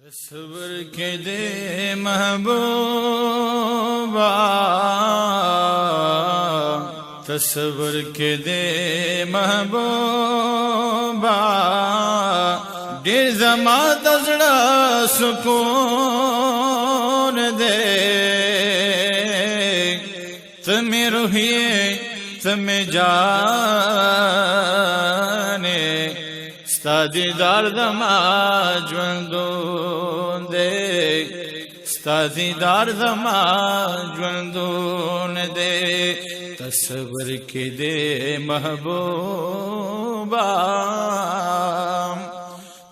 तस्वर के दे महबूबा, तस्वर के दे महबूबा, डेर ज़मा दज़ड़ा सुकून दे, तुम्हें रूहिए तुम्हें जाने, स्ता दीदार ज़मा ज़्वंदून दे, स्ता दीदार ज़मा ज़्वंदून दे, तस्वर के दे महबूबा,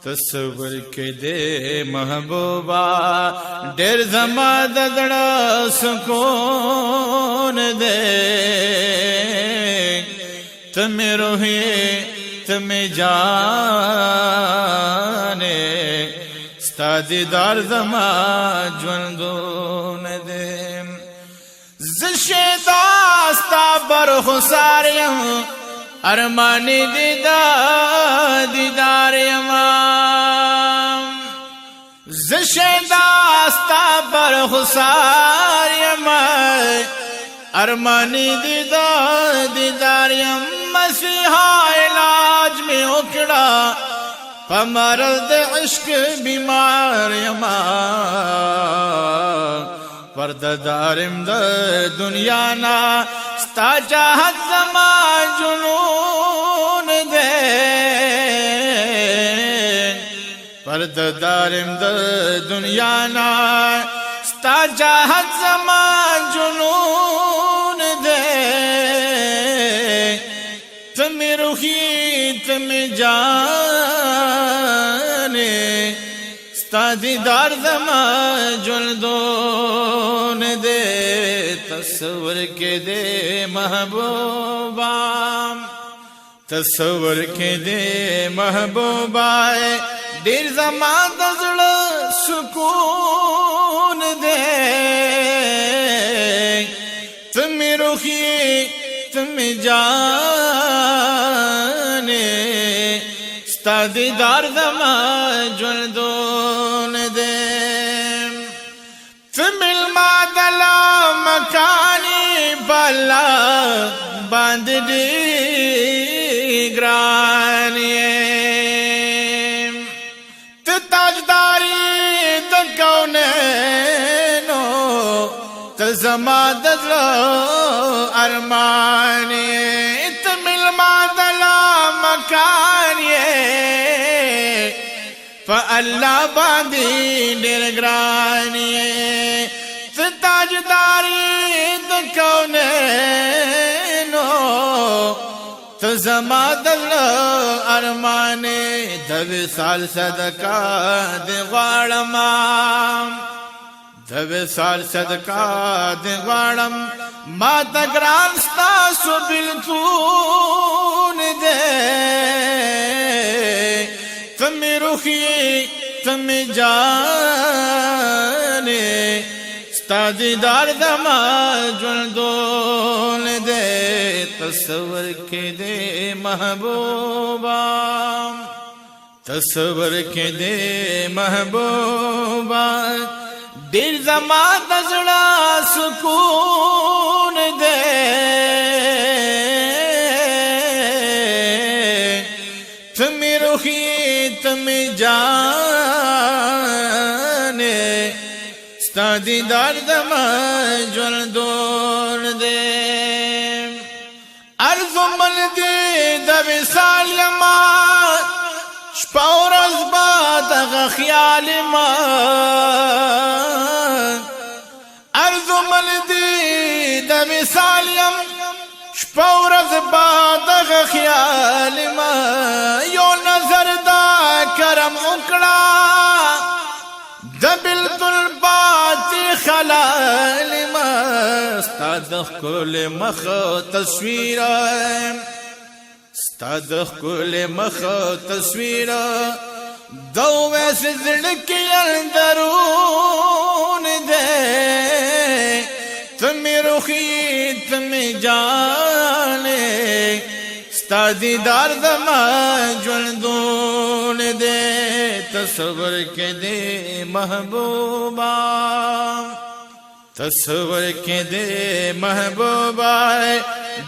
तस्वर के दे महबूबा, डेर ज़मा दज़ड़ा सुकून दे, तुम्हें रूहिए तुम्हें जाने, स्ता दीदार ज़मा ज़्वंदून दे, ज़शेदास्ता बरखुसारियम अरमानी दीदार यमाम, ज़शेदास्ता बरखुसारियम अरमानी दीदार यम, मसीहा इलाज में उकड़ा पमरद इश्क बीमार यमा, पर्दादारिम द दुनिया ना, स्ता चाहत ज़मा जुनून दे, पर्दादारिम द दुनिया ना, स्ता चाहत ज़मा जुनून दे, तुम्हें रूही तुम्हें जाने, स्ता दीदार ज़मा ज़्वंदून दे, तस्वर के दे महबूबा, तस्वर के दे महबूबा, डेर ज़मा दज़ड़ा सुकून दे, तुम्हें रूही तुम्हें जाने, स्ता दीदार ज़मा ज़्वंदून दे, फिमिल मादला मकानी बला बांध दी ग्रानिये, ताजदारी तो कौनैनो तो ज़मा दज़ड़ा अरमानिये, फिमिल मादला मकानिये अल्लाह बांधी निरग्रानिये, ताजदारी तो कौनैनो तो ज़मा दज़ड़ा अरमाने, दवे साल सदका दे वाड़मा, दवे साल सदका दे वाड़म, माता ग्रान स्ता सुबिलतून दे, तुम्हें रूही तुम्हें जाने, स्ता दीदार ज़मा ज़्वंदून दे, तस्वर के दे महबूबा, तस्वर के दे महबूबा, डेर ज़मा दज़ड़ा सुकून दे, तुम्हें रूही तुम्हें जाने, स्ता दीदार ज़मा ज़्वंदून दे, अर्ज़ुमल दे दवे साल यमा, शपौरज़ बाद ख़याल मा, अर्ज़ुमल दे दवे साल यम, शपौरज़ बाद ख़याल मा, यो नज़र दा करम उकड़ा दबिल तुलबाती खलाल मा, स्ता दख़्कुल मख तस्वीर, स्ता दख़्कुल मख तस्वीर, दो वैसे ज़िंदगी अंदरून दे, तुम्हें रूही तुम्हें जाने, स्ता दीदार ज़मा ज़्वंदून दे, तस्वर के दे महबूबा, तस्वर के दे महबूबा,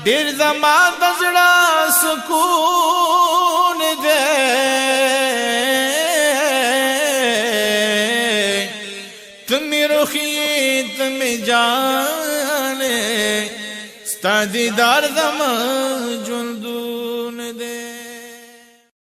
दिल जमा दजड़ा सुकून दे, तुम्हें रुखी तुम्हें जाने स्ता दीदार दमा जुल्दू